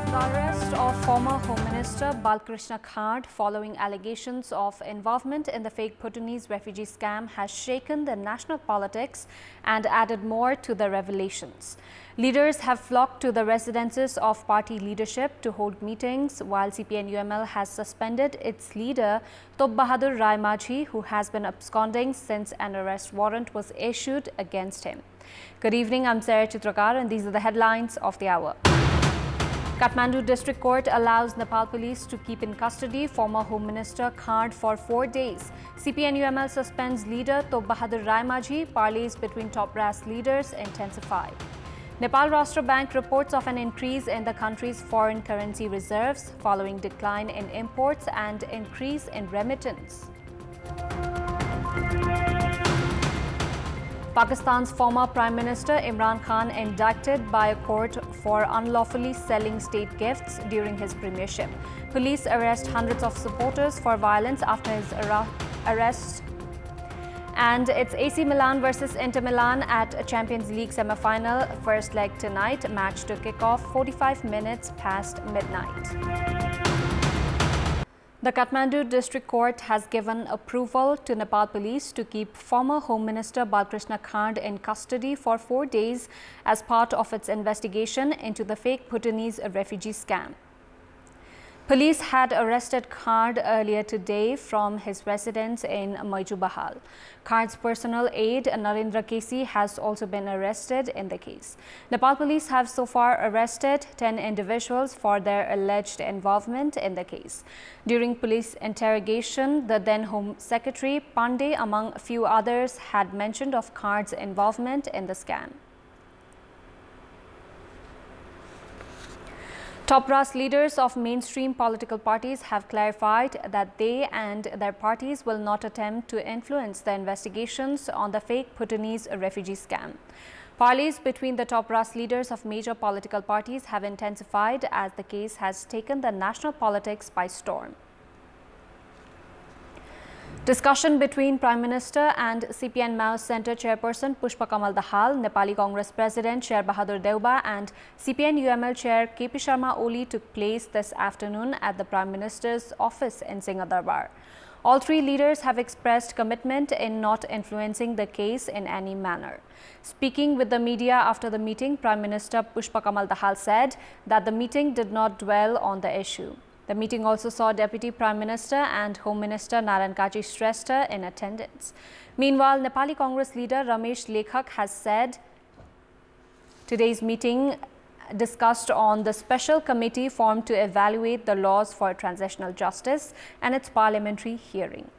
The arrest of former Home Minister Bal Krishna Khadka following allegations of involvement in the fake Bhutanese refugee scam has shaken the national politics and added more to the revelations. Leaders have flocked to the residences of party leadership to hold meetings, while CPN UML has suspended its leader Top Bahadur Rai Majhi, who has been absconding since an arrest warrant was issued against him. Good evening, I'm Sarah Chitrakar and these are the headlines of the hour. Kathmandu District Court allows Nepal Police to keep in custody former Home Minister Khadka for 4 days. CPN UML suspends leader Top Bahadur Rai Majhi. Parleys between top brass leaders intensify. Nepal Rashtra Bank reports of an increase in the country's foreign currency reserves following decline in imports and increase in remittance. Pakistan's former Prime Minister Imran Khan indicted by a court for unlawfully selling state gifts during his premiership. Police arrest hundreds of supporters for violence after his arrest. And it's AC Milan versus Inter Milan at a Champions League semi-final. First leg tonight, match to kick off 45 minutes past midnight. The Kathmandu District Court has given approval to Nepal Police to keep former Home Minister Bal Krishna Khadka in custody for 4 days as part of its investigation into the fake Bhutanese refugee scam. Police had arrested Khadka earlier today from his residence in Maijubahal. Khadka's personal aide Narendra Kesi has also been arrested in the case. Nepal Police have so far arrested 10 individuals for their alleged involvement in the case. During police interrogation, the then Home Secretary Pandey, among a few others, had mentioned of Khadka's involvement in the scam. Top brass leaders of mainstream political parties have clarified that they and their parties will not attempt to influence the investigations on the fake Bhutanese refugee scam. Parleys between the top brass leaders of major political parties have intensified as the case has taken the national politics by storm. Discussion between Prime Minister and CPN Mao Centre Chairperson Pushpa Kamal Dahal, Nepali Congress President Sher Bahadur Deva and CPN UML Chair KP Sharma Oli took place this afternoon at the Prime Minister's office in Singhdarbar. All three leaders have expressed commitment in not influencing the case in any manner. Speaking with the media after the meeting, Prime Minister Pushpa Kamal Dahal said that the meeting did not dwell on the issue. The meeting also saw Deputy Prime Minister and Home Minister Narayan Kaji Shrestha in attendance. Meanwhile, Nepali Congress leader Ramesh Lekhak has said today's meeting discussed on the special committee formed to evaluate the laws for transitional justice and its parliamentary hearing.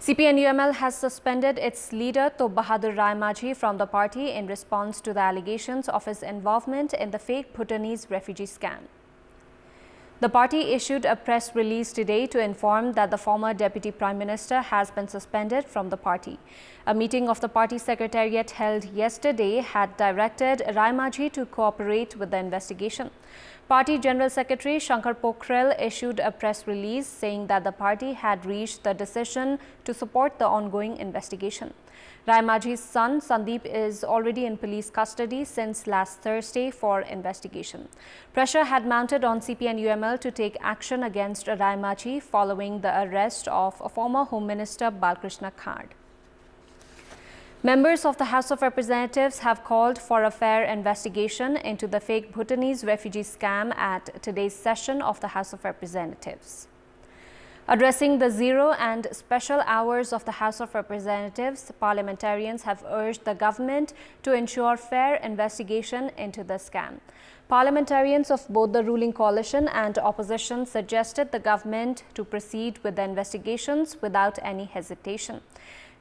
CPN UML has suspended its leader Top Bahadur Rai Majhi from the party in response to the allegations of his involvement in the fake Bhutanese refugee scam. The party issued a press release today to inform that the former Deputy Prime Minister has been suspended from the party. A meeting of the party secretariat held yesterday had directed Rai Majhi to cooperate with the investigation. Party General Secretary Shankar Pokhrel issued a press release saying that the party had reached the decision to support the ongoing investigation. Rai Majhi's son Sandeep is already in police custody since last Thursday for investigation. Pressure had mounted on CPN UML to take action against Rai Majhi following the arrest of former Home Minister Bal Krishna Khadka. Members of the House of Representatives have called for a fair investigation into the fake Bhutanese refugee scam at today's session of the House of Representatives. Addressing the zero and special hours of the House of Representatives, parliamentarians have urged the government to ensure fair investigation into the scam. Parliamentarians of both the ruling coalition and opposition suggested the government to proceed with the investigations without any hesitation.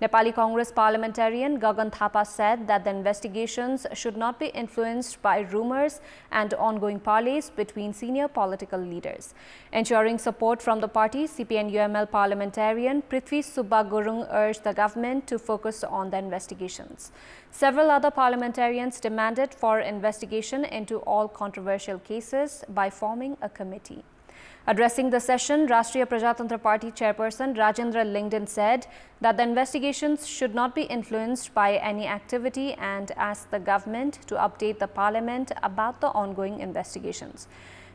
Nepali Congress parliamentarian Gagan Thapa said that the investigations should not be influenced by rumors and ongoing parleys between senior political leaders. Ensuring support from the party, CPN UML parliamentarian Prithvi Subba Gurung urged the government to focus on the investigations. Several other parliamentarians demanded for investigation into all controversial cases by forming a committee. Addressing the session, Rashtriya Prajatantra Party chairperson Rajendra Lingden said that the investigations should not be influenced by any activity and asked the government to update the parliament about the ongoing investigations.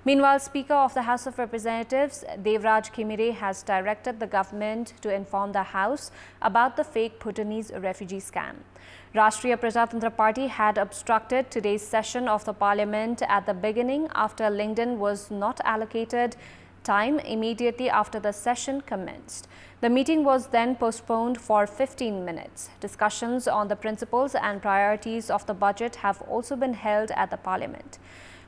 Meanwhile, Speaker of the House of Representatives Devraj Khimire has directed the government to inform the House about the fake Bhutanese refugee scam. Rashtriya Prajatantra Party had obstructed today's session of the parliament at the beginning after Lingden was not allocated time immediately after the session commenced. The meeting was then postponed for 15 minutes. Discussions on the principles and priorities of the budget have also been held at the parliament.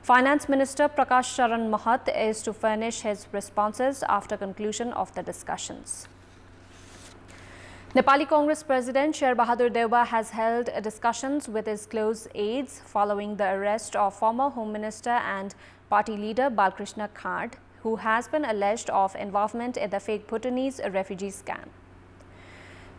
Finance Minister Prakash Charan Mahat is to furnish his responses after conclusion of the discussions. Nepali Congress President Sher Bahadur Deva has held discussions with his close aides following the arrest of former Home Minister and party leader Bal Krishna Khadka, who has been alleged of involvement in the fake Bhutanese refugee scam.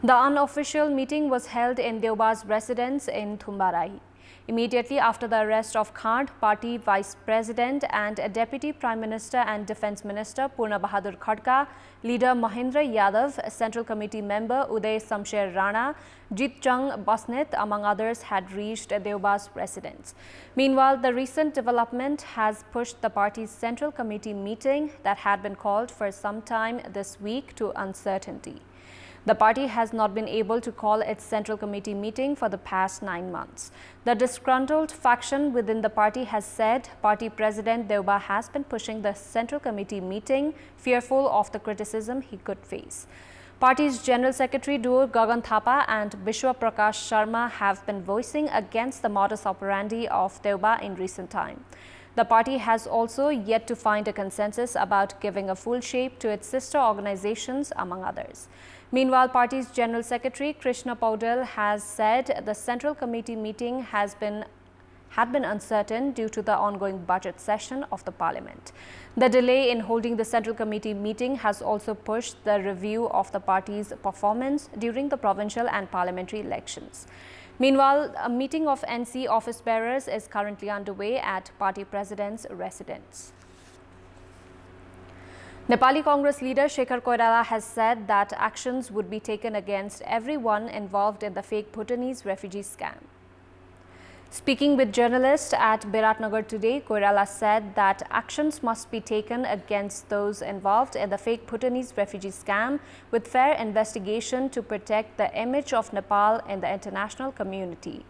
The unofficial meeting was held in Deva's residence in Thumbarai. Immediately after the arrest of Khadka, Party Vice President and Deputy Prime Minister and Defence Minister Purna Bahadur Khadka, Leader Mahendra Yadav, Central Committee Member Uday Samsher Rana, Jit Chung Basnet, among others, had reached Deva's residence. Meanwhile, the recent development has pushed the party's Central Committee meeting that had been called for some time this week to uncertainty. The party has not been able to call its Central Committee meeting for the past 9 months. The disgruntled faction within the party has said Party President Deva has been pushing the Central Committee meeting, fearful of the criticism he could face. Party's General Secretary duo Gagan Thapa and Bishwa Prakash Sharma have been voicing against the modus operandi of Deva in recent time. The party has also yet to find a consensus about giving a full shape to its sister organizations, among others. Meanwhile, party's General Secretary Krishna Paudel has said the Central Committee meeting had been uncertain due to the ongoing budget session of the parliament. The delay in holding the Central Committee meeting has also pushed the review of the party's performance during the provincial and parliamentary elections. Meanwhile, a meeting of NC office bearers is currently underway at party president's residence. Nepali Congress leader Sushil Koirala has said that actions would be taken against everyone involved in the fake Bhutanese refugee scam. Speaking with journalists at Biratnagar today, Koirala said that actions must be taken against those involved in the fake Bhutanese refugee scam with fair investigation to protect the image of Nepal in the international community.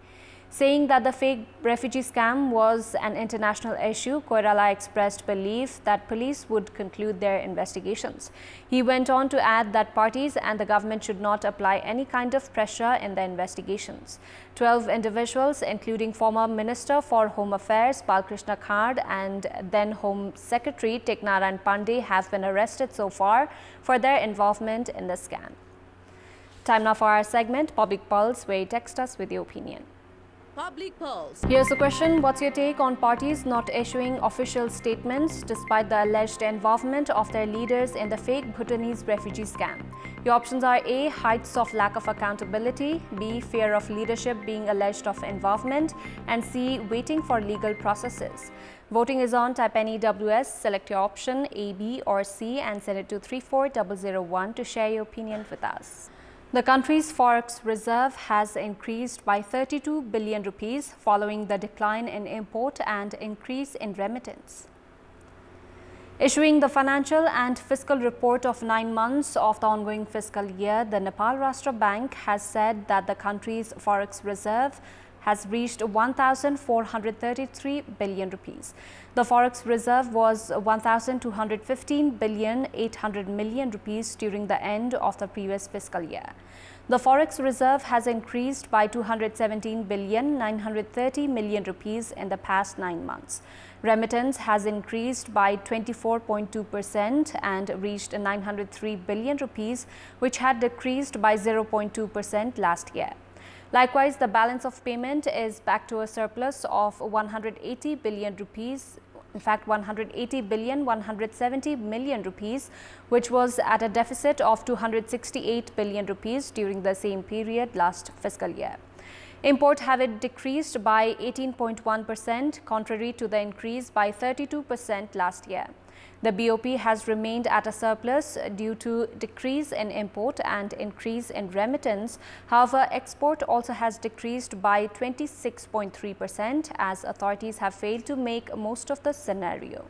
Saying that the fake refugee scam was an international issue, Koirala expressed belief that police would conclude their investigations. He went on to add that parties and the government should not apply any kind of pressure in the investigations. 12 individuals, including former Minister for Home Affairs Bal Krishna Khadka and then Home Secretary Teknaran Pandey, have been arrested so far for their involvement in the scam. Time now for our segment, Public Pulse, where you text us with your opinion. Public Pulse. Here's the question. What's your take on parties not issuing official statements despite the alleged involvement of their leaders in the fake Bhutanese refugee scam? Your options are A. Heights of lack of accountability, B. Fear of leadership being alleged of involvement, and C. Waiting for legal processes. Voting is on. Type any WS, select your option A, B or C and send it to 34001 to share your opinion with us. The country's forex reserve has increased by 32 billion rupees following the decline in import and increase in remittance. Issuing the financial and fiscal report of 9 months of the ongoing fiscal year, the Nepal Rashtra Bank has said that the country's forex reserve has reached 1,433 billion rupees. The forex reserve was 1,215 billion 800 million rupees during the end of the previous fiscal year. The forex reserve has increased by 217 billion 930 million rupees in the past 9 months. Remittance has increased by 24.2% and reached 903 billion rupees, which had decreased by 0.2% last year. Likewise, the balance of payment is back to a surplus of 180 billion rupees, in fact 180 billion 170 million rupees, which was at a deficit of 268 billion rupees during the same period last fiscal year. Import have decreased by 18.1%, contrary to the increase by 32% last year. The BOP has remained at a surplus due to decrease in import and increase in remittance. However, export also has decreased by 26.3% as authorities have failed to make most of the scenario.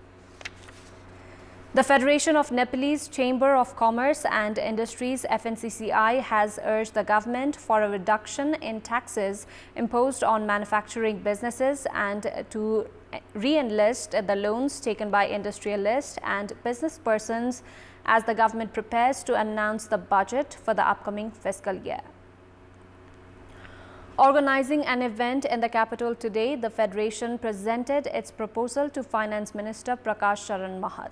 The Federation of Nepalese Chamber of Commerce and Industries (FNCCI) has urged the government for a reduction in taxes imposed on manufacturing businesses and to re-enlist the loans taken by industrialists and business persons as the government prepares to announce the budget for the upcoming fiscal year. Organizing an event in the capital today, the Federation presented its proposal to Finance Minister Prakash Charan Mahat.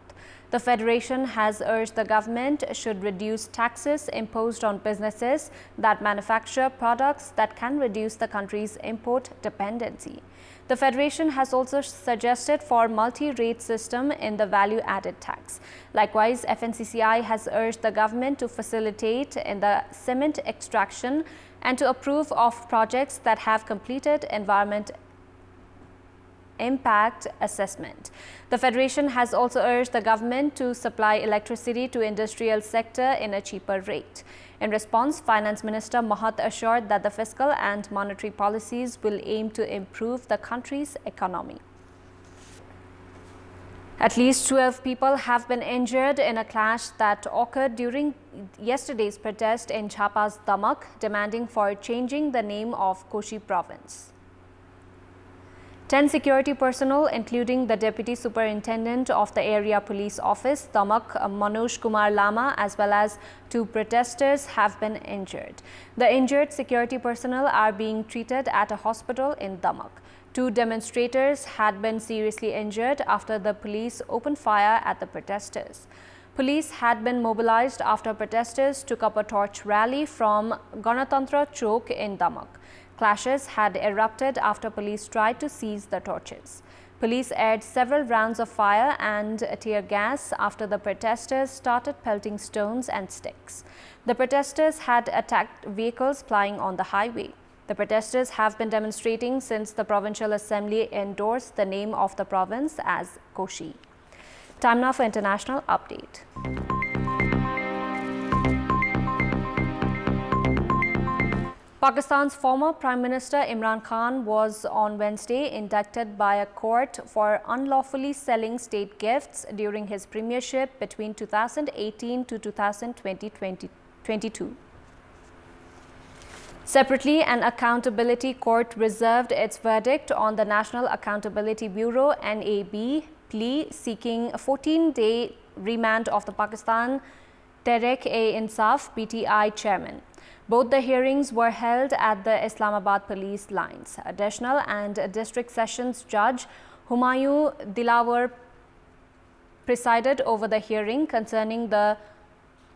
The Federation has urged the government should reduce taxes imposed on businesses that manufacture products that can reduce the country's import dependency. The Federation has also suggested for multi-rate system in the value-added tax. Likewise, FNCCI has urged the government to facilitate in the cement extraction and to approve of projects that have completed environment impact assessment. The Federation has also urged the government to supply electricity to industrial sector in a cheaper rate. In response, Finance Minister Mahat assured that the fiscal and monetary policies will aim to improve the country's economy. At least 12 people have been injured in a clash that occurred during yesterday's protest in Jhapa's Damak, demanding for changing the name of Koshi province. 10 security personnel, including the Deputy Superintendent of the Area Police Office, Damak, Manoj Kumar Lama, as well as 2 protesters have been injured. The injured security personnel are being treated at a hospital in Damak. 2 demonstrators had been seriously injured after the police opened fire at the protesters. Police had been mobilized after protesters took up a torch rally from Ganatantra Chowk in Damak. Clashes had erupted after police tried to seize the torches. Police aired several rounds of fire and tear gas after the protesters started pelting stones and sticks. The protesters had attacked vehicles plying on the highway. The protesters have been demonstrating since the Provincial Assembly endorsed the name of the province as Koshi. Time now for international update. Pakistan's former Prime Minister Imran Khan was on Wednesday indicted by a court for unlawfully selling state gifts during his premiership between 2018 to 2022. Separately, an accountability court reserved its verdict on the National Accountability Bureau (NAB) plea seeking a 14-day remand of the Pakistan Tehreek-e-Insaf (PTI) chairman. Both the hearings were held at the Islamabad police lines. Additional and District Sessions Judge Humayun Dilawar presided over the hearing concerning the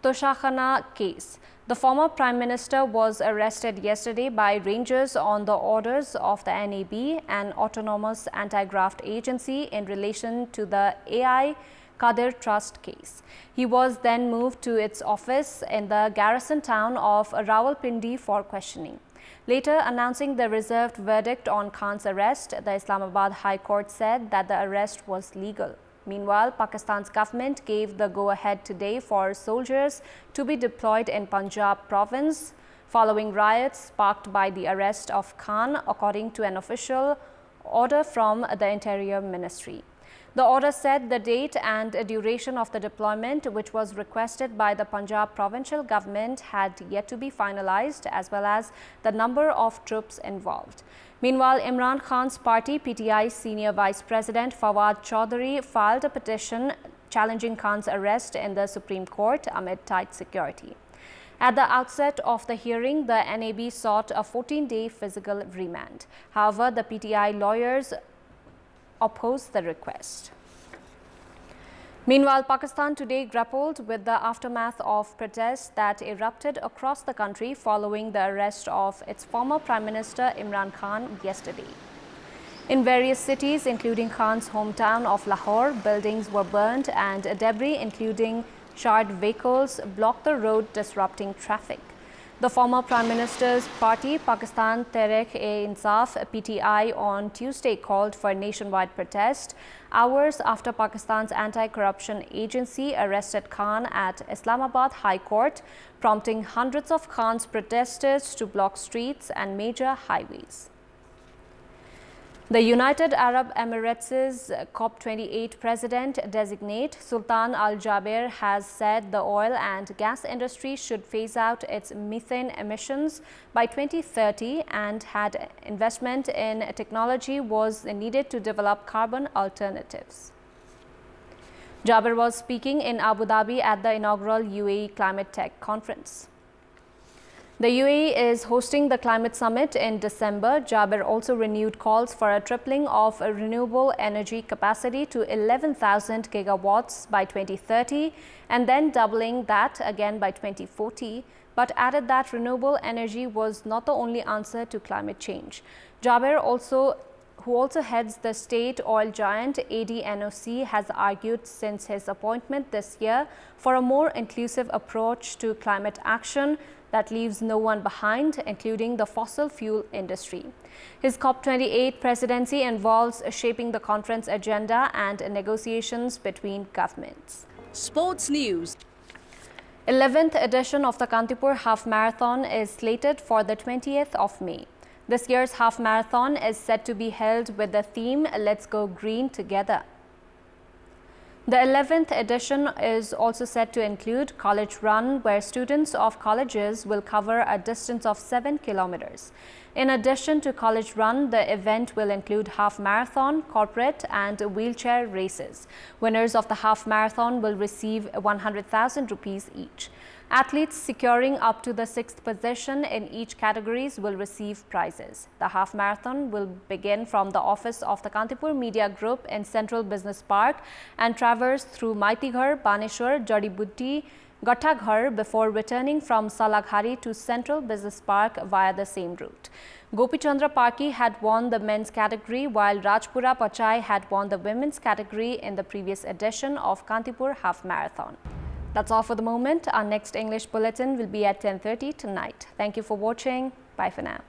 Toshakhana case. The former Prime Minister was arrested yesterday by rangers on the orders of the NAB, an autonomous anti-graft agency, in relation to the AI Qadir Trust case. He was then moved to its office in the garrison town of Rawalpindi for questioning. Later, announcing the reserved verdict on Khan's arrest, the Islamabad High Court said that the arrest was legal. Meanwhile, Pakistan's government gave the go-ahead today for soldiers to be deployed in Punjab province following riots sparked by the arrest of Khan, according to an official order from the Interior Ministry. The order said the date and duration of the deployment, which was requested by the Punjab provincial government, had yet to be finalized, as well as the number of troops involved. Meanwhile, Imran Khan's party, PTI Senior Vice President Fawad Chaudhary, filed a petition challenging Khan's arrest in the Supreme Court amid tight security. At the outset of the hearing, the NAB sought a 14-day physical remand. However, the PTI lawyers opposed the request. Meanwhile, Pakistan today grappled with the aftermath of protests that erupted across the country following the arrest of its former Prime Minister Imran Khan yesterday. In various cities, including Khan's hometown of Lahore, buildings were burnt and debris, including charred vehicles, blocked the road, disrupting traffic. The former Prime Minister's party, Pakistan Tehreek-e-Insaf (PTI), on Tuesday called for nationwide protest, hours after Pakistan's anti-corruption agency arrested Khan at Islamabad High Court, prompting hundreds of Khan's protesters to block streets and major highways. The United Arab Emirates' COP28 president-designate Sultan Al Jaber has said the oil and gas industry should phase out its methane emissions by 2030 and had investment in technology was needed to develop carbon alternatives. Jaber was speaking in Abu Dhabi at the inaugural UAE Climate Tech Conference. The UAE is hosting the climate summit in December. Jaber also renewed calls for a tripling of renewable energy capacity to 11,000 gigawatts by 2030 and then doubling that again by 2040, but added that renewable energy was not the only answer to climate change. Jaber who also heads the state oil giant ADNOC, has argued since his appointment this year for a more inclusive approach to climate action that leaves no one behind, including the fossil fuel industry. His COP28 presidency involves shaping the conference agenda and negotiations between governments. Sports news. 11th edition of the Kantipur Half Marathon is slated for the 20th of May. This year's half marathon is set to be held with the theme Let's Go Green Together. The 11th edition is also set to include College Run, where students of colleges will cover a distance of 7 kilometers. In addition to College Run, the event will include half marathon, corporate and wheelchair races. Winners of the half marathon will receive 100,000 rupees each. Athletes securing up to the 6th position in each categories will receive prizes. The half marathon will begin from the office of the Kantipur Media Group in Central Business Park and traverse through Maitighar, Baneshwar, Jadibuti, Gathaghar before returning from Salaghari to Central Business Park via the same route. Gopichandra Parki had won the men's category, while Rajpura Pachai had won the women's category in the previous edition of Kantipur Half Marathon. That's all for the moment. Our next English bulletin will be at 10:30 tonight. Thank you for watching. Bye for now.